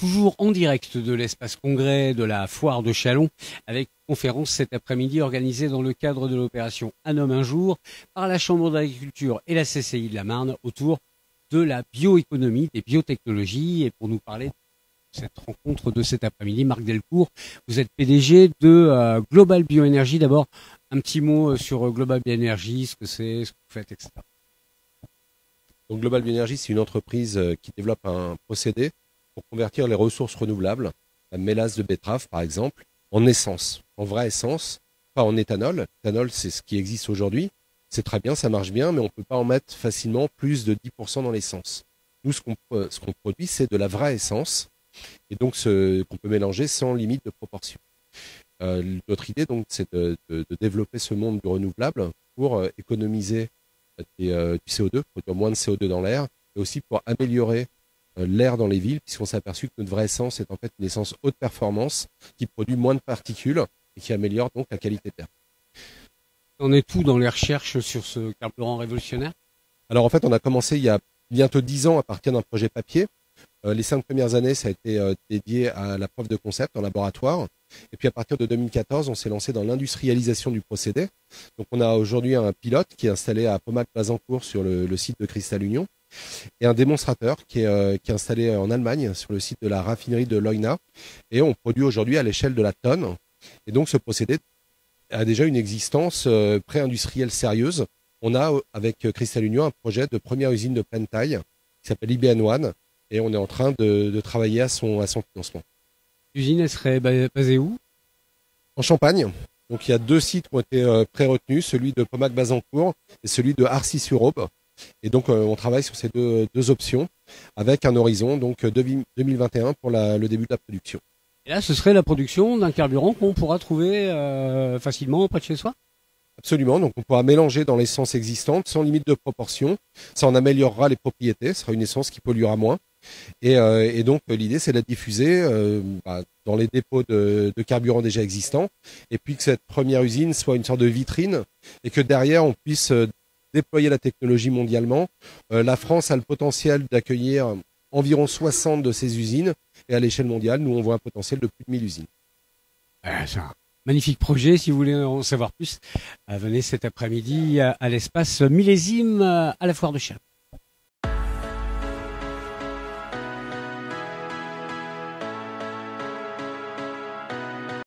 toujours en direct de l'espace congrès de la foire de Châlons avec une conférence cet après-midi organisée dans le cadre de l'opération Un homme un jour par la Chambre d'agriculture et la CCI de la Marne autour de la bioéconomie, des biotechnologies. Et pour nous parler de cette rencontre de cet après-midi, Marc Delcourt, vous êtes PDG de Global Bioénergie. D'abord, un petit mot sur Global Bioénergie, ce que c'est, ce que vous faites, etc. Donc Global Bioénergie, c'est une entreprise qui développe un procédé pour convertir les ressources renouvelables, la mélasse de betterave par exemple, en essence, en vraie essence, pas en éthanol. L'éthanol, c'est ce qui existe aujourd'hui. C'est très bien, ça marche bien, mais on ne peut pas en mettre facilement plus de 10% dans l'essence. Nous, ce qu'on produit, c'est de la vraie essence, et donc qu'on peut mélanger sans limite de proportion. Notre idée, donc, c'est de développer ce monde du renouvelable pour économiser du CO2, produire moins de CO2 dans l'air, et aussi pour améliorer l'air dans les villes, puisqu'on s'est aperçu que notre vraie essence est en fait une essence haute performance qui produit moins de particules et qui améliore donc la qualité de l'air. On est tout dans les recherches sur ce carburant révolutionnaire? Alors en fait, on a commencé il y a bientôt 10 ans à partir d'un projet papier. Les 5 premières années, ça a été dédié à la preuve de concept en laboratoire. Et puis à partir de 2014, on s'est lancé dans l'industrialisation du procédé. Donc on a aujourd'hui un pilote qui est installé à Pomac-Bazancourt sur le site de Cristal Union et un démonstrateur qui est installé en Allemagne sur le site de la raffinerie de Leuna. Et on produit aujourd'hui à l'échelle de la tonne. Et donc ce procédé a déjà une existence pré-industrielle sérieuse. On a avec Cristal Union un projet de première usine de pleine taille qui s'appelle IBN1 et on est en train de travailler à son financement. L'usine, elle serait basée où? En Champagne. Donc il y a 2 sites qui ont été pré-retenus, celui de Pomac-Bazancourt et celui de Arcis-sur-Aube. Et donc on travaille sur ces deux options avec un horizon donc 2021 pour le début de la production. Et là, ce serait la production d'un carburant qu'on pourra trouver facilement près de chez soi? Absolument, donc on pourra mélanger dans l'essence existante sans limite de proportion. Ça en améliorera les propriétés, ce sera une essence qui polluera moins. Et donc l'idée c'est de la diffuser dans les dépôts de carburant déjà existants. Et puis que cette première usine soit une sorte de vitrine et que derrière on puisse déployer la technologie mondialement. La France a le potentiel d'accueillir environ 60 de ces usines. Et à l'échelle mondiale, nous on voit un potentiel de plus de 1000 usines. C'est un magnifique projet. Si vous voulez en savoir plus, venez cet après-midi à l'espace Millésime à la foire de Châlons.